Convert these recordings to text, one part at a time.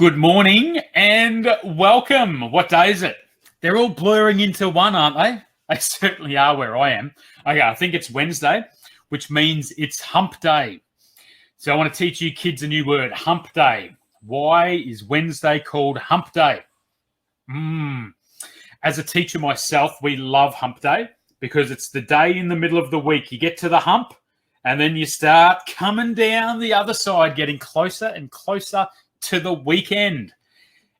Good morning and welcome. What day is it? They're all blurring into one, aren't they? They certainly are where I am. Okay, I think it's Wednesday, which means it's hump day. So I want to teach you kids a new word, hump day. Why is Wednesday called hump day? As a teacher myself, we love hump day because it's the day in the middle of the week. You get to the hump and then you start coming down the other side, getting closer and closer to the weekend.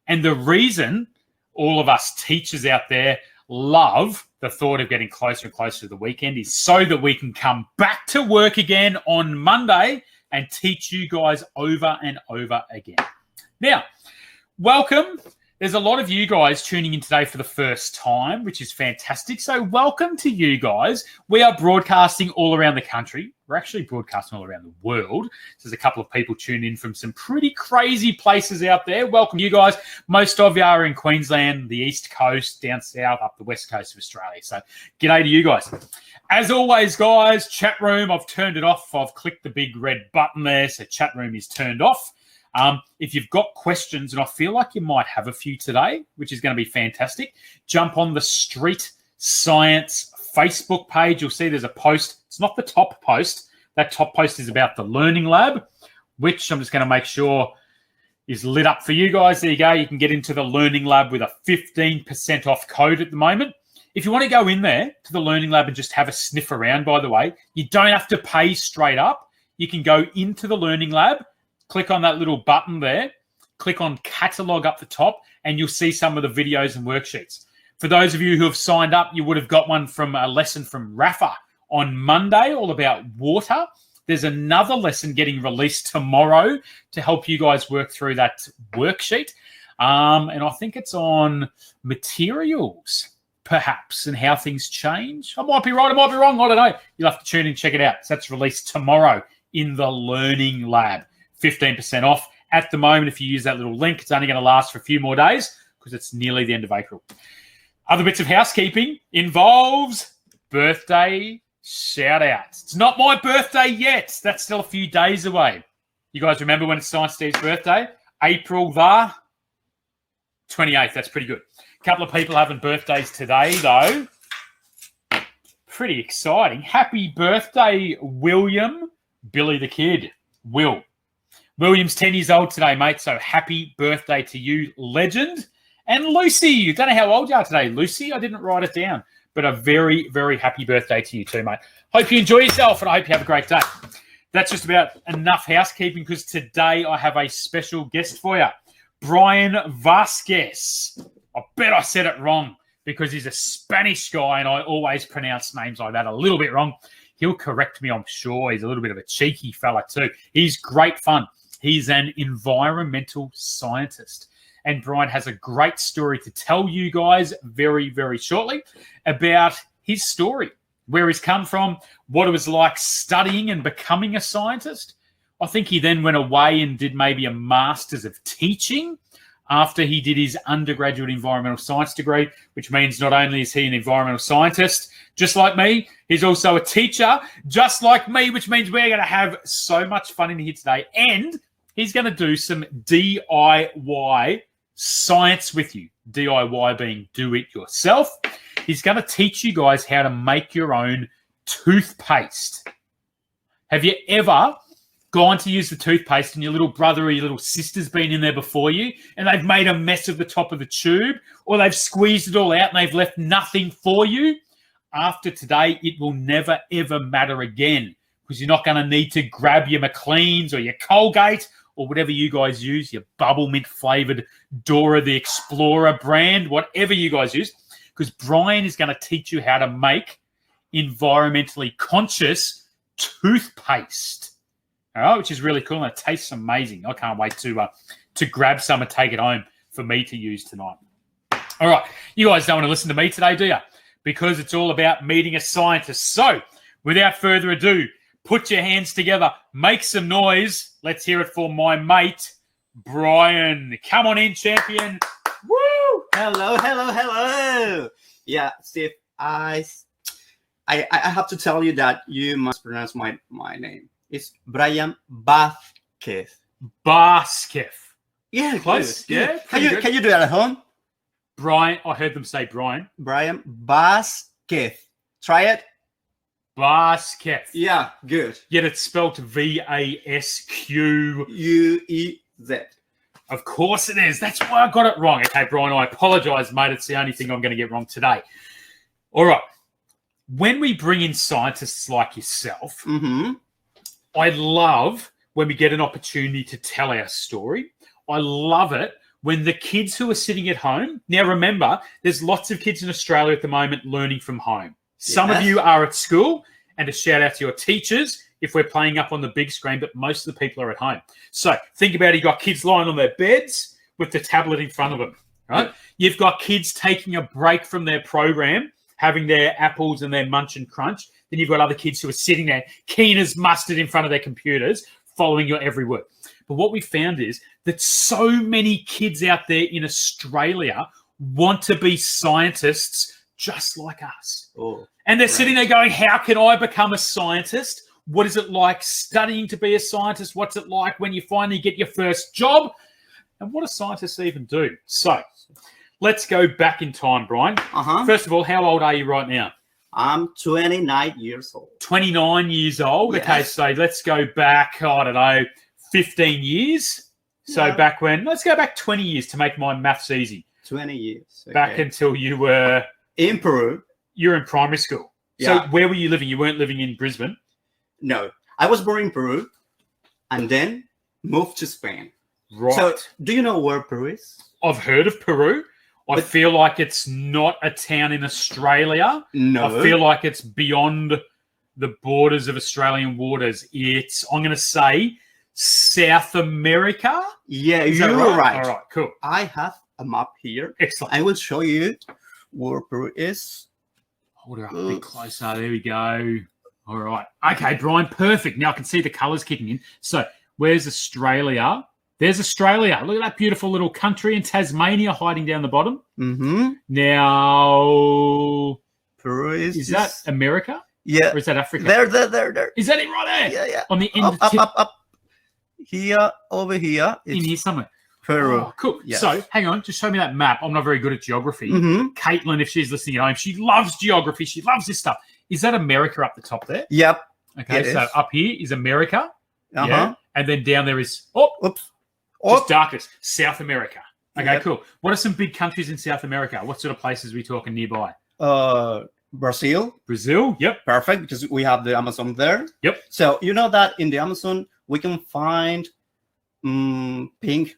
And the reason all of us teachers out there love the thought of getting closer and closer to the weekend is so that we can come back to work again on Monday and teach you guys over and over again. Now, welcome. There's a lot of you guys tuning in today for the first time, which is fantastic. So welcome to you guys. We are broadcasting all around the country. We're actually broadcasting all around the world. So there's a couple of people tuned in from some pretty crazy places out there. Welcome you guys. Most of you are in Queensland, the East Coast, down south, up the West Coast of Australia. So g'day to you guys. As always, guys, chat room, I've turned it off. I've clicked the big red button there. So chat room is turned off. If you've got questions, and I feel like you might have a few today, which is going to be fantastic, jump on the Street Science Facebook page. You'll see there's a post. It's not the top post. That top post is about the Learning Lab, which I'm just going to make sure is lit up for you guys. There you go. You can get into the Learning Lab with a 15% off code at the moment. If you want to go in there to the Learning Lab and just have a sniff around, by the way, you don't have to pay straight up. You can go into the Learning Lab, click on that little button there, click on catalog up the top, and you'll see some of the videos and worksheets. For those of you who have signed up, you would have got one from a lesson from Rafa on Monday, all about water. There's another lesson getting released tomorrow to help you guys work through that worksheet. And I think it's on materials, perhaps, and how things change. I might be right, I might be wrong, I don't know. You'll have to tune in and check it out. So that's released tomorrow in the Learning Lab. 15% off. At the moment, if you use that little link, it's only going to last for a few more days because it's nearly the end of April. Other bits of housekeeping involves birthday shout-outs. It's not my birthday yet. That's still a few days away. You guys remember when it's Science Steve's birthday? April the 28th. That's pretty good. A couple of people having birthdays today, though. Pretty exciting. Happy birthday, William, Billy the Kid. William's 10 years old today, mate, so happy birthday to you, legend. And Lucy, I don't know how old you are today, Lucy. I didn't write it down, but a very, very happy birthday to you too, mate. Hope you enjoy yourself, and I hope you have a great day. That's just about enough housekeeping because today I have a special guest for you, Brian Vasquez. I bet I said it wrong because he's a Spanish guy, and I always pronounce names like that a little bit wrong. He'll correct me, I'm sure. He's a little bit of a cheeky fella too. He's great fun. He's an environmental scientist. And Brian has a great story to tell you guys very, very shortly about his story, where he's come from, what it was like studying and becoming a scientist. I think he then went away and did maybe a master's of teaching after he did his undergraduate environmental science degree, which means not only is he an environmental scientist, just like me, he's also a teacher, just like me, which means we're going to have so much fun in here today. And he's going to do some DIY science with you. DIY being do it yourself. He's going to teach you guys how to make your own toothpaste. Have you ever gone to use the toothpaste and your little brother or your little sister's been in there before you and they've made a mess of the top of the tube, or they've squeezed it all out and they've left nothing for you? After today, it will never, ever matter again because you're not going to need to grab your McLean's or your Colgate or whatever you guys use, your bubble mint flavored Dora the Explorer brand, whatever you guys use, because Brian is going to teach you how to make environmentally conscious toothpaste. All right, which is really cool, and it tastes amazing. I can't wait to grab some and take it home for me to use tonight. All right, you guys don't want to listen to me today, do you? Because it's all about meeting a scientist. So, without further ado, put your hands together, make some noise. Let's hear it for my mate, Brian. Come on in, champion. Woo! Hello. Yeah, Steve, I have to tell you that you must pronounce my name. It's Brian Vasquez. Vasquez. Yeah, Close. good. Yeah, Can you do it at home? Brian, I heard them say Brian. Brian Vasquez. Try it. Vasquez. Yeah, good. Yet it's spelled Vasq. U-E-Z. Of course it is. That's why I got it wrong. Okay, Brian, I apologize, mate. It's the only thing I'm going to get wrong today. All right. When we bring in scientists like yourself, I love when we get an opportunity to tell our story. I love it when the kids who are sitting at home, now remember, there's lots of kids in Australia at the moment learning from home. Some of you are at school, and a shout out to your teachers if we're playing up on the big screen, but most of the people are at home. So think about it. You've got kids lying on their beds with the tablet in front of them, right? You've got kids taking a break from their program, having their apples and their munch and crunch. Then you've got other kids who are sitting there keen as mustard in front of their computers, following your every word. But what we found is that so many kids out there in Australia want to be scientists just like us. And they're sitting there going, how can I become a scientist? What is it like studying to be a scientist? What's it like when you finally get your first job? And what do scientists even do? So let's go back in time, Brian. First of all, how old are you right now? I'm 29 years old. 29 years old. Yes. Okay, so let's go back, I don't know, 15 years. So back when, let's go back 20 years to make my maths easy. 20 years. Okay. Back until you were... In Peru. You're in primary school. So where were you living? You weren't living in Brisbane? No. I was born in Peru and then moved to Spain. Right. So do you know where Peru is? I've heard of Peru. I feel like it's not a town in Australia. No. I feel like it's beyond the borders of Australian waters. It's, I'm going to say, South America. Yeah, you're right. All right, cool. I have a map here. Excellent. I will show you where Peru is. Hold her up a bit closer. There we go. All right. Okay, Brian, perfect. Now I can see the colours kicking in. So where's Australia? There's Australia. Look at that beautiful little country in Tasmania hiding down the bottom. Now, Peru is that America? Yeah. Or is that Africa? There. Is that it right there? Yeah. On the end up, of the tip? up. Here, over here. In here somewhere. Peru. Oh, cool. Yes. So, hang on. Just show me that map. I'm not very good at geography. Caitlin, if she's listening at home, she loves geography. She loves this stuff. Is that America up the top there? Yep. Okay, so up here is America. Uh-huh. Yeah. And then down there is, just darkness, South America. Okay, cool. What are some big countries in South America? What sort of places are we talking nearby? Brazil. Brazil, yep. Perfect, because we have the Amazon there. Yep. So you know that in the Amazon, we can find pink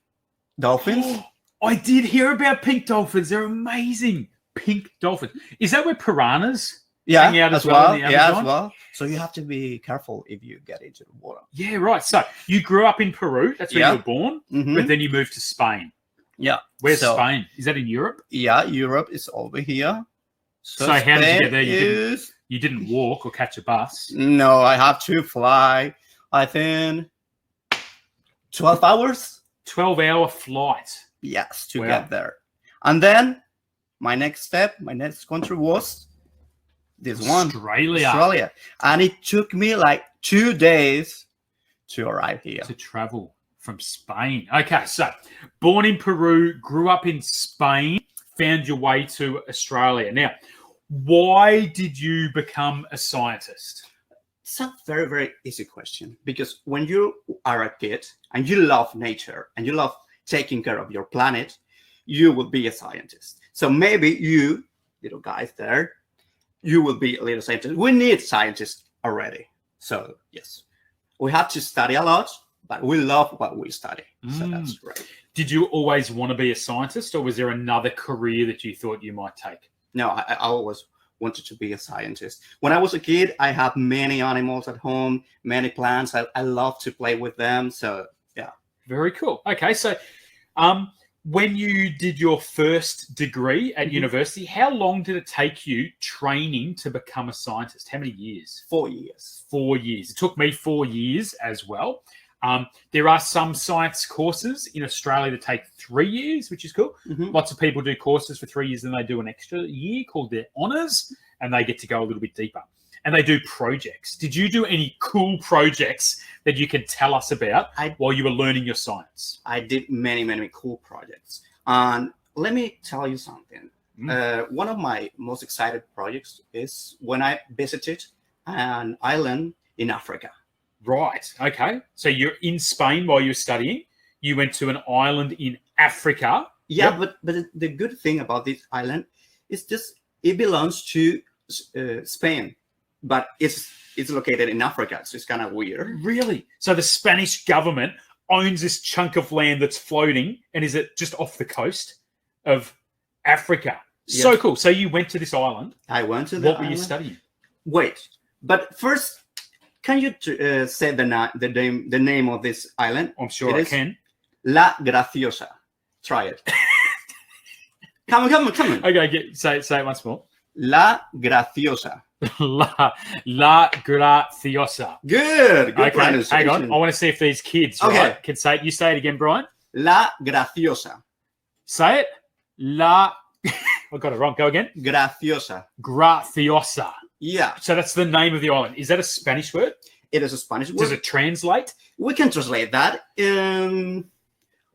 dolphins. I did hear about pink dolphins. They're amazing. Pink dolphins. Is that where piranhas hang out as well in the Amazon? Yeah, as well. So you have to be careful if you get into the water. Yeah, right. So you grew up in Peru. That's where you were born. But then you moved to Spain. Yeah. Where's Spain? Is that in Europe? Yeah, Europe is over here. So how did you get there? You didn't walk or catch a bus? No, I have to fly, I think, 12 hours. 12-hour flight. Yes, to get there. And then my next country was this one. Australia. And it took me like 2 days to arrive here. To travel from Spain. Okay, so born in Peru, grew up in Spain, found your way to Australia. Now, why did you become a scientist? It's a very, very easy question. Because when you are a kid and you love nature and you love taking care of your planet, you will be a scientist. So maybe you, little guys there, you will be a little scientist. We need scientists already. So, yes, we have to study a lot, but we love what we study. So that's right. Did you always want to be a scientist, or was there another career that you thought you might take? No, I always wanted to be a scientist. When I was a kid, I had many animals at home, many plants. I love to play with them. So, yeah. Very cool. Okay, so when you did your first degree at university, how long did it take you training to become a scientist? How many years? 4 years. 4 years. It took me 4 years as well. There are some science courses in Australia that take 3 years, which is cool. Lots of people do courses for 3 years and they do an extra year called their honours, and they get to go a little bit deeper. and they do projects. Did you do any cool projects that you can tell us about while you were learning your science? I did many, many cool projects. And let me tell you something. One of my most excited projects is when I visited an island in Africa. Right. Okay. So you're in Spain while you're studying. You went to an island in Africa. Yeah, but the good thing about this island is just it belongs to Spain, but it's located in Africa, so it's kind of weird. Really? So the Spanish government owns this chunk of land that's floating, and is it just off the coast of Africa? So Yes. cool. So you went to this island. I went to the What were you island. studying? Wait, but first, can you say the name of this island? I'm sure It I is can. La Graciosa. Try it. Come on. Okay, say it once more. La Graciosa. La Graciosa. Good Okay, pronunciation. hang on. I want to see if these kids can say it. You say it again, Brian. La Graciosa. Say it. La. I got it wrong. Go again. Graciosa. Graciosa. Yeah, So that's the name of the island. Is that a Spanish word? it is a Spanish word. Does it translate? We can translate that.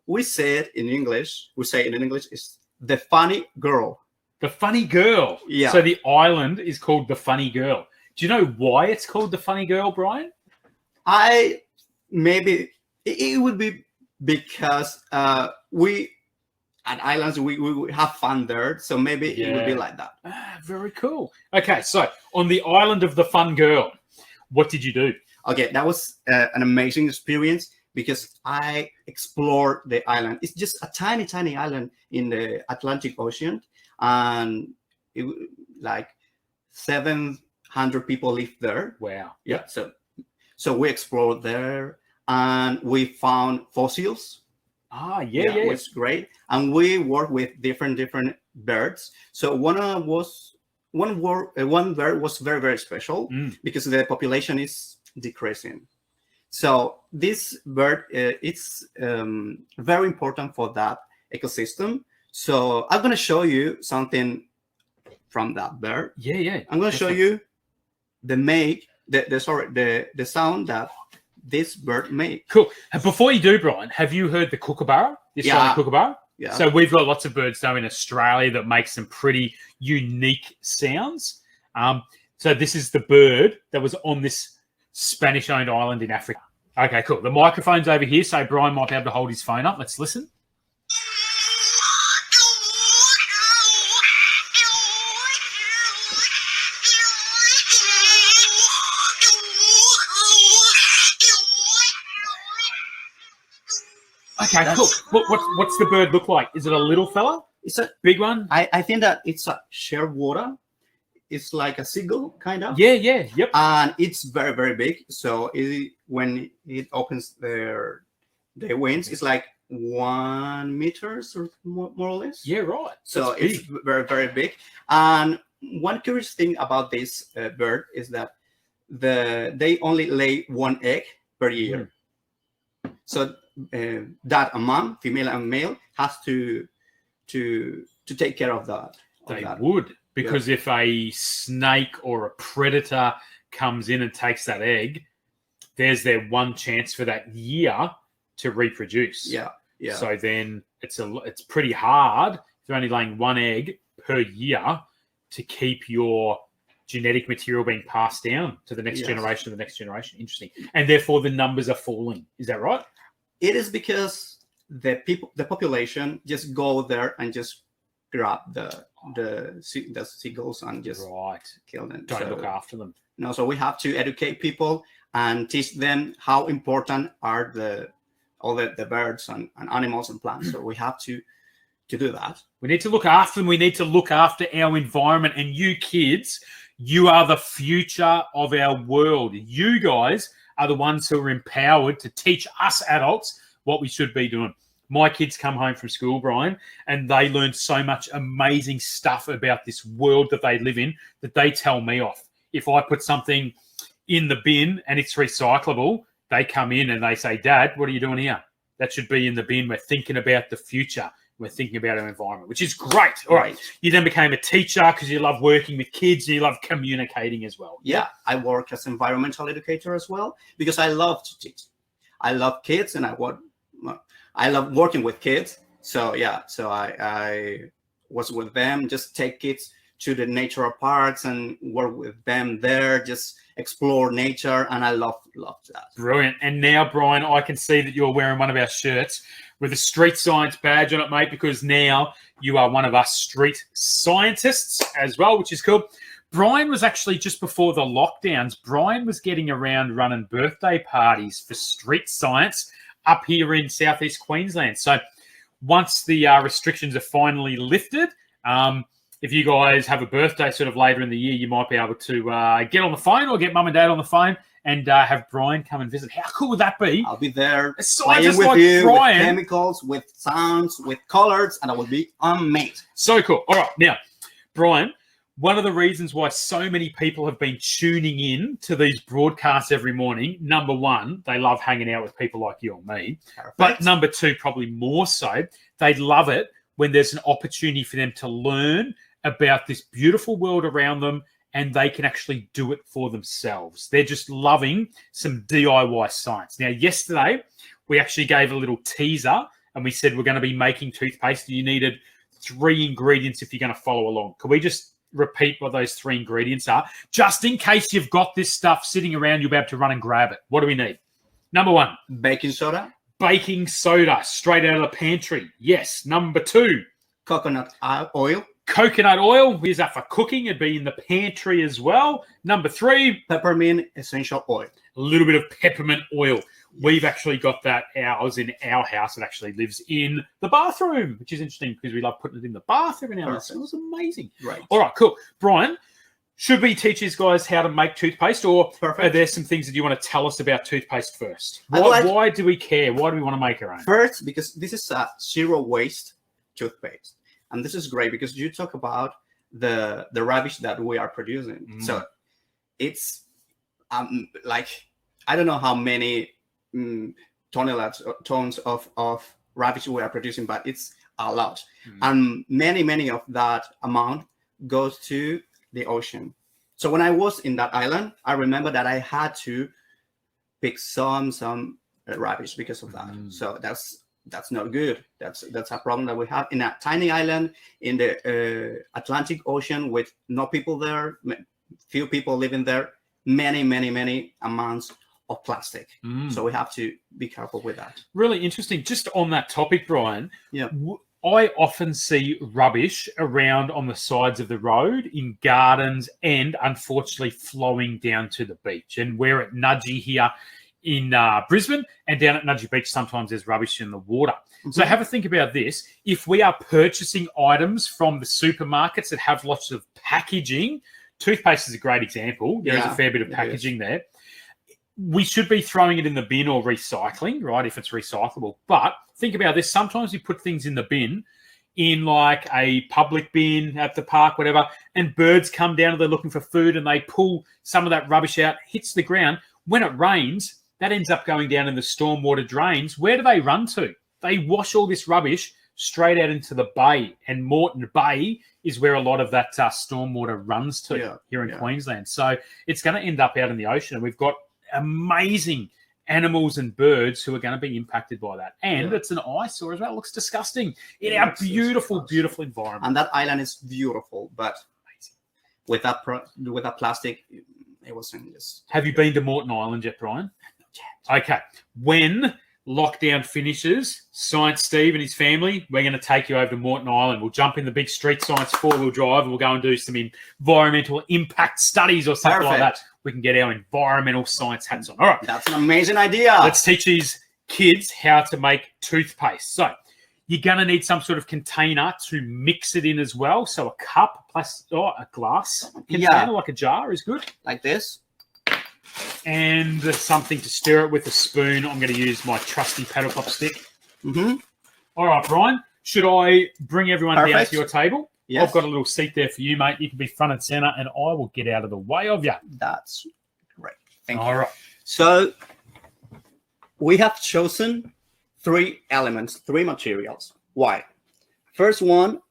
We say it in English. We say it in English is the funny girl. The Funny Girl. Yeah. So the island is called the Funny Girl. Do you know why it's called the Funny Girl, Brian? Maybe it would be because we at islands we have fun there, so maybe it would be like that. Very cool. Okay, so on the island of the Fun Girl, what did you do? Okay, that was an amazing experience because I explored the island. It's just a tiny, tiny island in the Atlantic Ocean, and like 700 people live there. Wow. Yeah. So we explored there, and we found fossils. Yeah. It was great, and we worked with different birds. So one bird was very, very special because the population is decreasing. So this bird it's very important for that ecosystem. So I'm going to show you something from that bird. Yeah. I'm going to show you the sound that this bird made. Cool. Before you do, Brian, have you heard the kookaburra? The Australian kookaburra? Yeah. So we've got lots of birds though in Australia that make some pretty unique sounds. So this is the bird that was on this Spanish-owned island in Africa. Okay, cool. The microphone's over here, so Brian might be able to hold his phone up. Let's listen. Okay, cool. What's the bird look like? Is it a little fella? It's a Big one? I think that it's a shearwater. It's like a seagull, kind of. Yeah, yep. And it's very, very big. So when it opens their wings, it's like 1 meter or more or less. Yeah, right. So That's it's big. very, very big. And one curious thing about this bird is that they only lay 1 egg per year. So that a mom, female and male, has to take care of that. They would, because if a snake or a predator comes in and takes that egg, there's their one chance for that year to reproduce. Yeah. So then it's pretty hard if you're only laying 1 egg per year to keep your genetic material being passed down to the next generation, the next generation. Interesting. And therefore the numbers are falling. Is that right? It is because the population just go there and just grab the seagulls and just kill them. Don't look after them. No, so we have to educate people and teach them how important are all the birds and animals and plants. So we have to do that. We need to look after them. We need to look after our environment. And you kids, you are the future of our world. You guys are the ones who are empowered to teach us adults what we should be doing. My kids come home from school, Brian, and they learn so much amazing stuff about this world that they live in that they tell me off. If I put something in the bin and it's recyclable, they come in and they say, Dad, what are you doing here? That should be in the bin. We're thinking about the future. We're thinking about our environment, which is great. All right. You then became a teacher because you love working with kids and you love communicating as well. Yeah, I work as environmental educator as well because I love to teach. I love kids and I love working with kids. So yeah, so I was with them, just take kids to the natural parks and work with them there, just explore nature, and I love that. Brilliant. And now, Brian, I can see that you're wearing one of our shirts with a street science badge on it, mate, because now you are one of us street scientists as well, which is cool. Brian was actually, just before the lockdowns, Brian was getting around running birthday parties for street science up here in southeast Queensland. So once the restrictions are finally lifted, if you guys have a birthday sort of later in the year, you might be able to get on the phone or get mum and dad on the phone and have Brian come and visit. How cool would that be? I'll be there playing with like you, Brian. with chemicals, with sounds, with colors, and I will be amazing. So cool. All right. Now, Brian, one of the reasons why so many people have been tuning in to these broadcasts every morning, number one, they love hanging out with people like you and me. Perfect. But number two, probably more so, they love it when there's an opportunity for them to learn about this beautiful world around them and they can actually do it for themselves. They're just loving some DIY science. Now, yesterday, we actually gave a little teaser and we said we're going to be making toothpaste. You needed 3 ingredients if you're going to follow along. Can we just repeat what those 3 ingredients are? Just in case you've got this stuff sitting around, you'll be able to run and grab it. What do we need? Number 1. Baking soda. Baking soda, straight out of the pantry. Yes. Number 2. Coconut oil. Coconut oil. Here's that for cooking. It'd be in the pantry as well. Number 3. Peppermint essential oil. A little bit of peppermint oil. We've actually got that ours in our house. It actually lives in the bathroom, which is interesting because we love putting it in the bathroom in our house. It was amazing. Right. All right, cool. Brian, should we teach these guys how to make toothpaste, or are there some things that you want to tell us about toothpaste first? Why do we care? Why do we want to make our own? First, because this is a zero waste toothpaste. And this is great because you talk about the rubbish that we are producing. So it's like, I don't know how many tons of rubbish we are producing, but it's a lot. And many of that amount goes to the ocean. So when I was in that island, I remember that I had to pick some rubbish because of that. So that's not good. That's a problem that we have in a tiny island in the Atlantic Ocean with no people there, few people living there, many amounts of plastic. So we have to be careful with that. Really interesting. Just on that topic, Brian, yeah, I often see rubbish around on the sides of the road in gardens and unfortunately flowing down to the beach. And we're at Nudgee here in Brisbane, and down at Nudgee Beach, sometimes there's rubbish in the water. So have a think about this. If we are purchasing items from the supermarkets that have lots of packaging, toothpaste is a great example. There's a fair bit of packaging there. We should be throwing it in the bin or recycling, right, if it's recyclable. But think about this. Sometimes we put things in the bin, in like a public bin at the park, whatever, and birds come down and they're looking for food and they pull some of that rubbish out, hits the ground. When it rains, that ends up going down in the stormwater drains. Where do they run to? They wash all this rubbish straight out into the bay. And Moreton Bay is where a lot of that stormwater runs to here in Queensland. So it's going to end up out in the ocean. And we've got amazing animals and birds who are going to be impacted by that. And it's an eyesore as well. It looks disgusting in our beautiful environment. And that island is beautiful, but with that plastic, it wasn't just... Have you been to Moreton Island yet, Brian? Okay. When lockdown finishes, Science Steve and his family, we're going to take you over to Moreton Island. We'll jump in the big street science 4-wheel drive and we'll go and do some environmental impact studies or something like that. We can get our environmental science hats on. All right. That's an amazing idea. Let's teach these kids how to make toothpaste. So you're going to need some sort of container to mix it in as well. So a cup, a glass container, like a jar is good. Like this. And something to stir it with, a spoon. I'm going to use my trusty paddle pop stick. All right, Brian, should I bring everyone down to your table? Yes. I've got a little seat there for you, mate. You can be front and center, and I will get out of the way of you. That's great. Thank you. All right. So we have chosen 3 elements, 3 materials. Why? First one,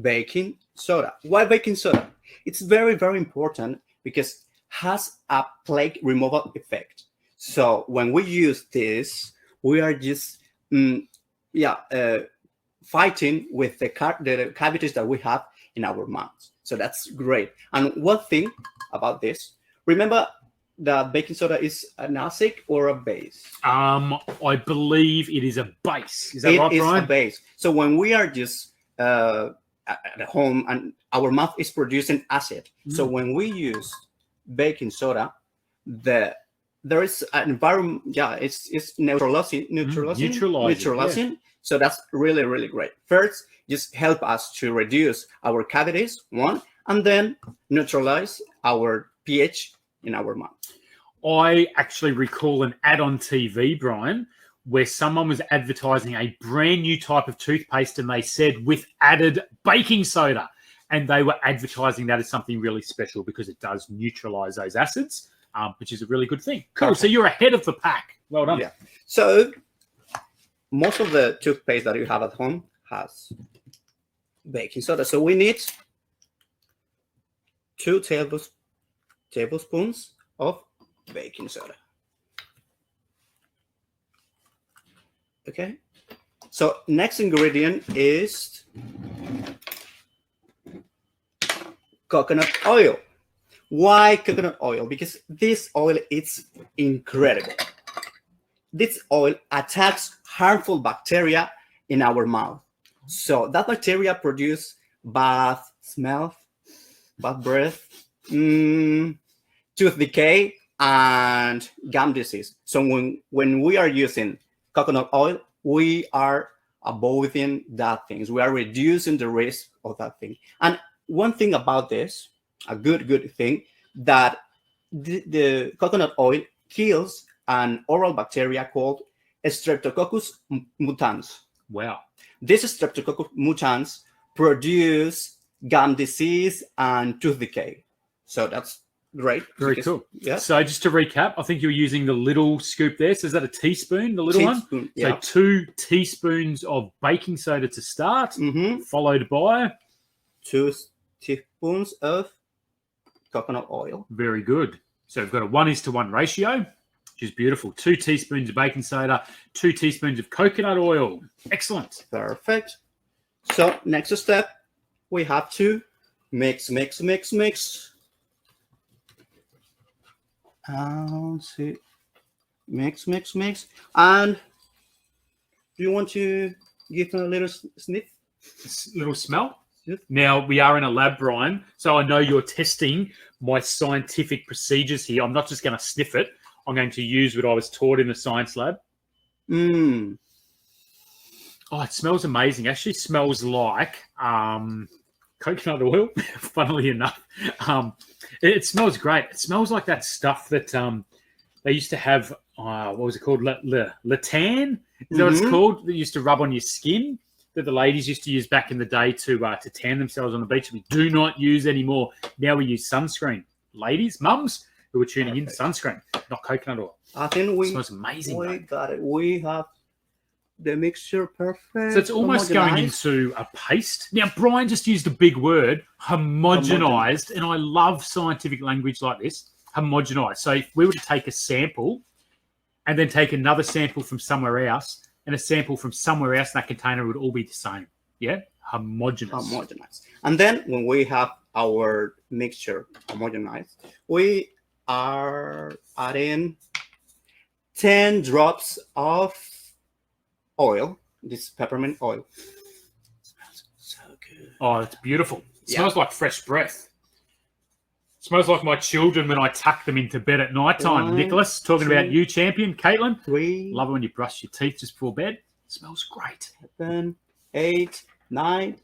baking soda. Why baking soda? It's very, very important because has a plague removal effect. So when we use this, we are just fighting with the cavities that we have in our mouths. So that's great. And one thing about this, remember that baking soda is an acid or a base? I believe it is a base. Is that right, Brian? It is a base. So when we are just at home and our mouth is producing acid, so when we use baking soda, there is an environment. Yeah, it's neutralizing. Yeah. So that's really, really great. First, just help us to reduce our cavities, one, and then neutralize our pH in our mouth. I actually recall an ad on TV, Brian, where someone was advertising a brand new type of toothpaste and they said with added baking soda. And they were advertising that as something really special because it does neutralize those acids, which is a really good thing. Cool. Perfect. So you're ahead of the pack. Well done. Yeah. So most of the toothpaste that you have at home has baking soda. So we need 2 tablespoons of baking soda. Okay. So next ingredient is coconut oil. Why coconut oil? Because this oil is incredible. This oil attacks harmful bacteria in our mouth. So that bacteria produce bad smell, bad breath, tooth decay, and gum disease. So when we are using coconut oil, we are avoiding that things. We are reducing the risk of that thing. And one thing about this, a good thing, that the coconut oil kills an oral bacteria called Streptococcus mutans. Wow. This Streptococcus mutans produce gum disease and tooth decay. So that's great. Very cool. Yeah. So just to recap, I think you're using the little scoop there. So is that a teaspoon, the little one? Yeah. So 2 teaspoons of baking soda to start, followed by 2 teaspoons of coconut oil. Very good. So we've got a 1:1 ratio, which is beautiful. 2 teaspoons of baking soda, 2 teaspoons of coconut oil. Excellent. Perfect. So next step, we have to mix. See, mix. And do you want to give a little sniff? Little smell. Yes. Now, we are in a lab, Brian, so I know you're testing my scientific procedures here. I'm not just going to sniff it. I'm going to use what I was taught in the science lab. Oh, it smells amazing. Actually smells like coconut oil, funnily enough. It smells great. It smells like that stuff that they used to have, what was it called? Latan? Is that what it's called? That used to rub on your skin, that the ladies used to use back in the day to tan themselves on the beach. We do not use anymore. Now we use sunscreen. Ladies, mums who are tuning in, sunscreen, not coconut oil. I think it smells amazing. We got it. We have the mixture perfect. So it's almost going into a paste. Now, Brian just used a big word, homogenized, and I love scientific language like this, homogenized. So if we were to take a sample and then take another sample from somewhere else and a sample from somewhere else, that container would all be the same. Yeah? Homogenized. And then when we have our mixture homogenized, we are adding 10 drops of oil, this peppermint oil. It smells so good. Oh, it's beautiful. It smells like fresh breath. It smells like my children when I tuck them into bed at night time. Nicholas, talking about you, champion. Caitlin, 3. Love it when you brush your teeth just before bed. It smells great. 7, 8, 9.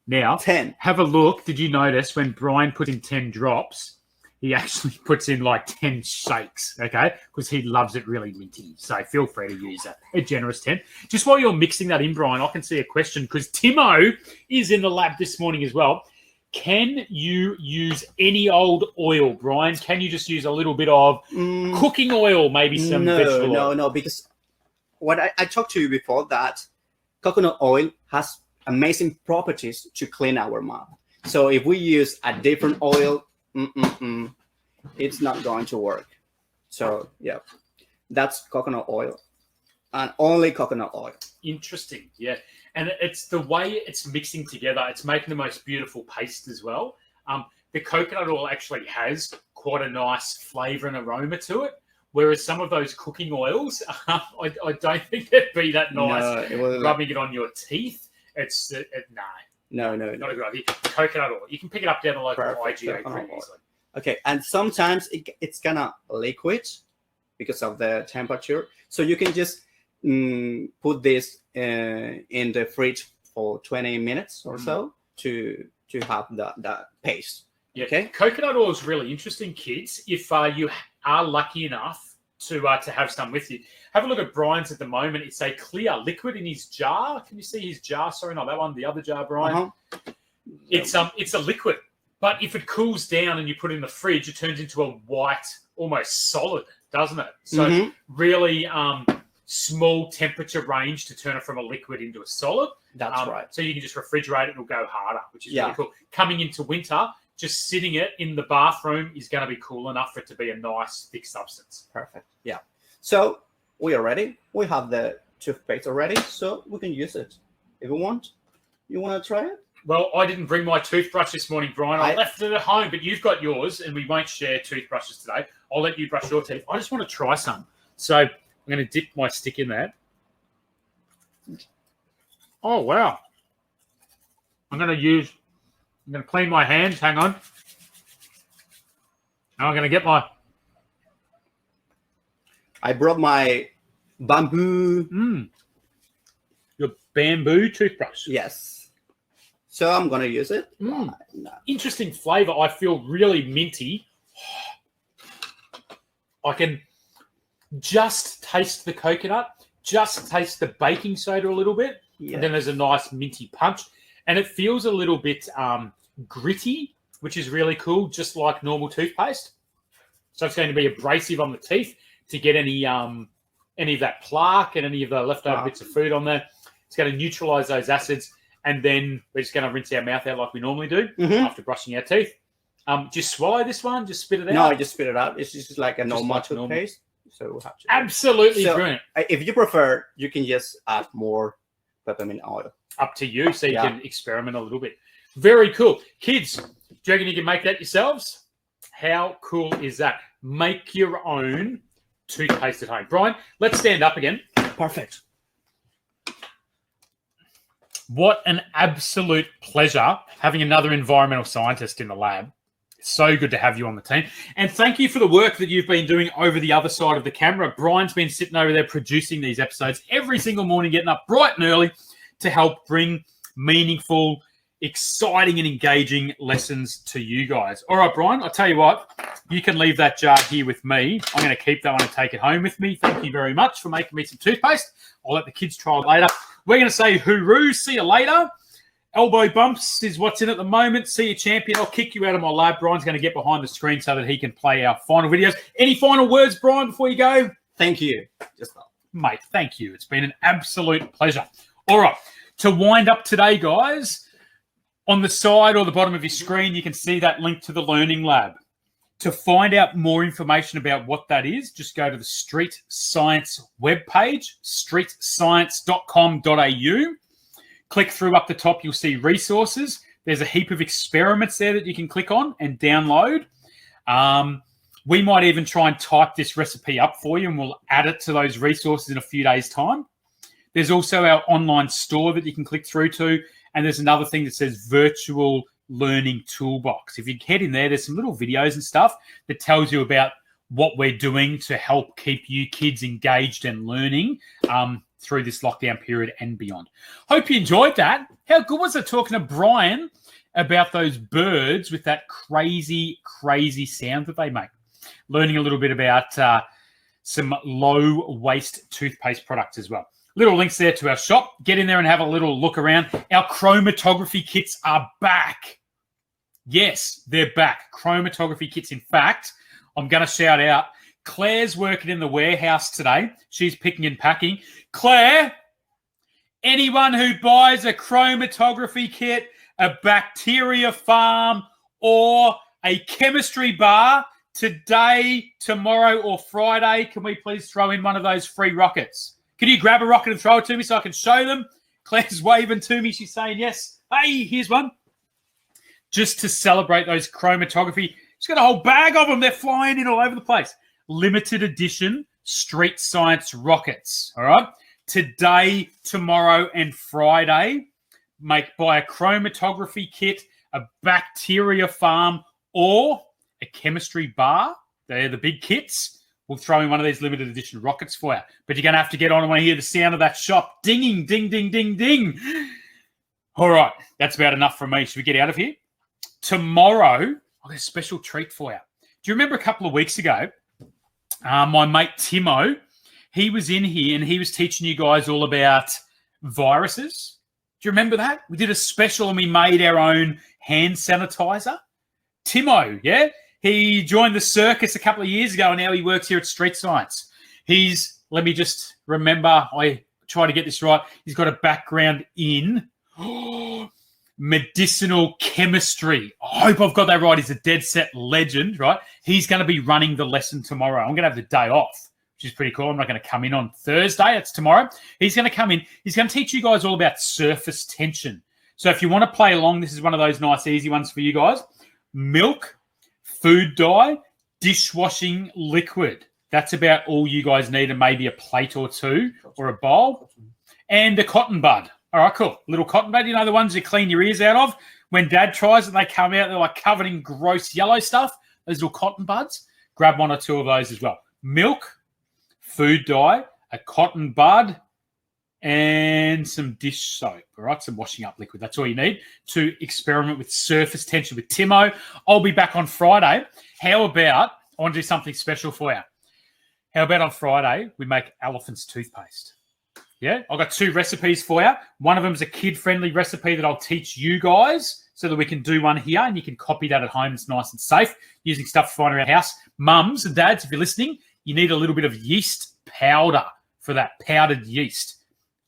Now, 10. Have a look. Did you notice when Brian put in 10 drops, he actually puts in like 10 shakes, okay? Because he loves it really minty. So feel free to use a generous 10. Just while you're mixing that in, Brian, I can see a question because Timo is in the lab this morning as well. Can you use any old oil, Brian? Can you just use a little bit of cooking oil, maybe some vegetable oil? No, because what I talked to you before that coconut oil has amazing properties to clean our mouth. So if we use a different oil, it's not going to work. So yeah, that's coconut oil, and only coconut oil. Interesting, yeah. And it's the way it's mixing together. It's making the most beautiful paste as well. The coconut oil actually has quite a nice flavour and aroma to it, whereas some of those cooking oils, I don't think it'd be that nice rubbing it on your teeth. It's no, not a good idea. Coconut oil, you can pick it up down the local IGA pretty easily. Okay, and sometimes it's kind of liquid because of the temperature, so you can just put this in the fridge for 20 minutes or so to have the paste. Yeah. Okay. Coconut oil is really interesting, kids. If you are lucky enough to have some with you, have a look at Brian's at the moment. It's a clear liquid in his jar. Can you see his jar? Sorry, not that one. The other jar, Brian. It's a liquid, but if it cools down and you put it in the fridge, it turns into a white, almost solid, doesn't it? So really small temperature range to turn it from a liquid into a solid. That's right. So you can just refrigerate it; it'll go harder, which is really cool. Coming into winter, just sitting it in the bathroom is going to be cool enough for it to be a nice thick substance. Perfect. Yeah. So we are ready. We have the toothpaste already, so we can use it if you want. You want to try it? Well, I didn't bring my toothbrush this morning, Brian. I left it at home, but you've got yours, and we won't share toothbrushes today. I'll let you brush your teeth. I just want to try some. So I'm going to dip my stick in there. Oh, wow. I'm going to clean my hands. Hang on. Now I'm going to get I brought my bamboo. Your bamboo toothbrush. Yes. So I'm going to use it. No. Interesting flavour. I feel really minty. I can just taste the coconut, just taste the baking soda a little bit, and then there's a nice minty punch. And it feels a little bit gritty, which is really cool, just like normal toothpaste. So it's going to be abrasive on the teeth to get any of that plaque and any of the leftover bits of food on there. It's going to neutralise those acids, and then we're just going to rinse our mouth out like we normally do after brushing our teeth. Just swallow this one, just spit it out. No, I just spit it out. It's just like a normal toothpaste. So we'll have to absolutely brilliant. If you prefer, you can just add more peppermint oil. Up to you, so you can experiment a little bit. Very cool. Kids, do you reckon you can make that yourselves? How cool is that? Make your own toothpaste at home. Brian, let's stand up again. Perfect. What an absolute pleasure having another environmental scientist in the lab. So good to have you on the team. And thank you for the work that you've been doing over the other side of the camera. Brian's been sitting over there producing these episodes every single morning, getting up bright and early to help bring meaningful, exciting and engaging lessons to you guys. All right, Brian, I'll tell you what, you can leave that jar here with me. I'm going to keep that one and take it home with me. Thank you very much for making me some toothpaste. I'll let the kids try it later. We're going to say hooroo, see you later. Elbow bumps is what's in at the moment. See you, champion. I'll kick you out of my lab. Brian's going to get behind the screen so that he can play our final videos. Any final words, Brian, before you go? Thank you. Mate, thank you. It's been an absolute pleasure. All right, to wind up today, guys, on the side or the bottom of your screen, you can see that link to the Learning Lab. To find out more information about what that is, just go to the Street Science webpage, streetscience.com.au. Click through up the top, you'll see resources. There's a heap of experiments there that you can click on and download. We might even try and type this recipe up for you, and we'll add it to those resources in a few days' time. There's also our online store that you can click through to, and there's another thing that says Virtual Learning Toolbox. If you head in there, there's some little videos and stuff that tells you about what we're doing to help keep you kids engaged and learning through this lockdown period and beyond. Hope you enjoyed that. How good was it talking to Brian about those birds with that crazy, crazy sound that they make? Learning a little bit about some low-waste toothpaste products as well. Little links there to our shop. Get in there and have a little look around. Our chromatography kits are back. Yes, they're back. Chromatography kits. In fact, I'm going to shout out, Claire's working in the warehouse today. She's picking and packing. Claire, Anyone who buys a chromatography kit, a bacteria farm, or a chemistry bar today, tomorrow, or Friday, can we please throw in one of those free rockets? Can you grab a rocket and throw it to me so I can show them? Claire's waving to me. She's saying yes. Hey, here's one. Just to celebrate those chromatography. She's got a whole bag of them. They're flying in all over the place. Limited edition street science rockets. All right. Today, tomorrow, and Friday, buy a chromatography kit, a bacteria farm, or a chemistry bar. They're the big kits. We'll throw in one of these limited edition rockets for you. But you're going to have to get on and want to hear the sound of that shop dinging, ding, ding, ding, ding. All right. That's about enough from me. Should we get out of here? Tomorrow, I've got a special treat for you. Do you remember a couple of weeks ago, my mate Timo, he was in here and he was teaching you guys all about viruses. Do you remember that? We did a special and we made our own hand sanitizer. Timo, yeah? He joined the circus a couple of years ago and now he works here at Street Science. Let me just remember, I try to get this right. He's got a background in medicinal chemistry. I hope I've got that right. He's a dead set legend, right? He's going to be running the lesson tomorrow. I'm going to have the day off, which is pretty cool. I'm not going to come in on Thursday. It's tomorrow. He's going to come in. He's going to teach you guys all about surface tension. So if you want to play along, this is one of those nice, easy ones for you guys. Milk, food dye, dishwashing liquid. That's about all you guys need, and maybe a plate or two or a bowl. And a cotton bud. All right, cool. Little cotton bud, you know, the ones you clean your ears out of. When Dad tries it, they come out, they're like covered in gross yellow stuff. Those little cotton buds. Grab one or two of those as well. Milk, food dye, a cotton bud, and some dish soap, all right? Some washing up liquid. That's all you need to experiment with surface tension with Timo. I'll be back on Friday. How about, I want to do something special for you. How about on Friday, we make elephant's toothpaste? Yeah, I've got 2 recipes for you. One of them is a kid-friendly recipe that I'll teach you guys so that we can do one here and you can copy that at home. It's nice and safe using stuff flying around the house. Mums and dads, if you're listening, you need a little bit of yeast powder for that, powdered yeast.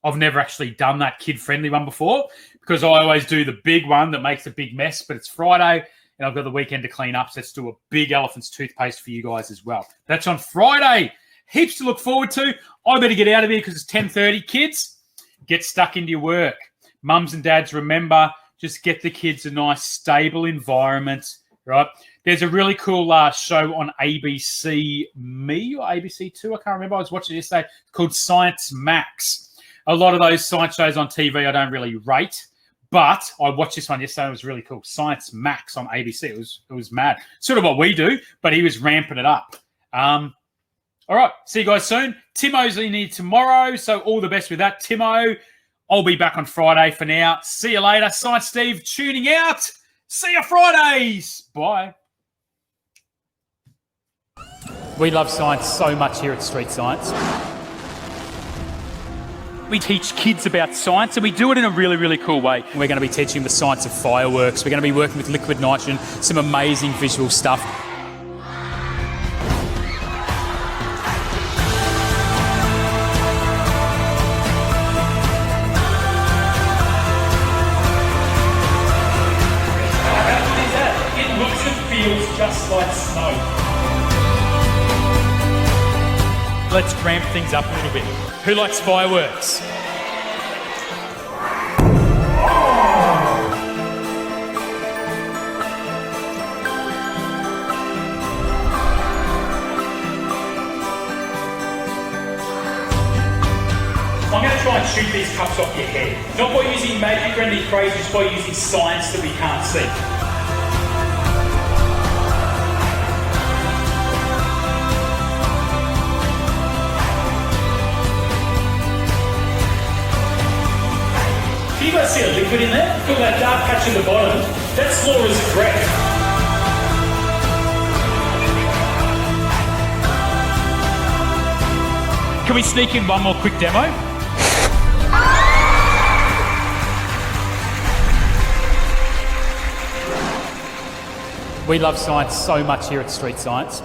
I've never actually done that kid-friendly one before because I always do the big one that makes a big mess, but it's Friday and I've got the weekend to clean up, so let's do a big elephant's toothpaste for you guys as well. That's on Friday. Heaps to look forward to. I better get out of here because it's 10:30. Kids, get stuck into your work. Mums and dads, remember, just get the kids a nice, stable environment, right? There's a really cool show on ABC Me or ABC2. I can't remember. I was watching it yesterday. It's called Science Max. A lot of those science shows on TV I don't really rate, but I watched this one yesterday. It was really cool. Science Max on ABC. It was mad. Sort of what we do, but he was ramping it up. All right, see you guys soon. Timo's in here tomorrow, so all the best with that, Timo. I'll be back on Friday for now. See you later. Science Steve tuning out. See you Fridays. Bye. We love science so much here at Street Science. We teach kids about science and we do it in a really, really cool way. We're going to be teaching them the science of fireworks. We're going to be working with liquid nitrogen, some amazing visual stuff. Just like snow. Let's ramp things up a little bit. Who likes fireworks? I'm going to try and shoot these cups off your head. Not by using magic or anything crazy, just by using science that we can't see. You guys see a liquid in there? Look at that dark patch at the bottom. That's Laura's breath. Can we sneak in one more quick demo? We love science so much here at Street Science.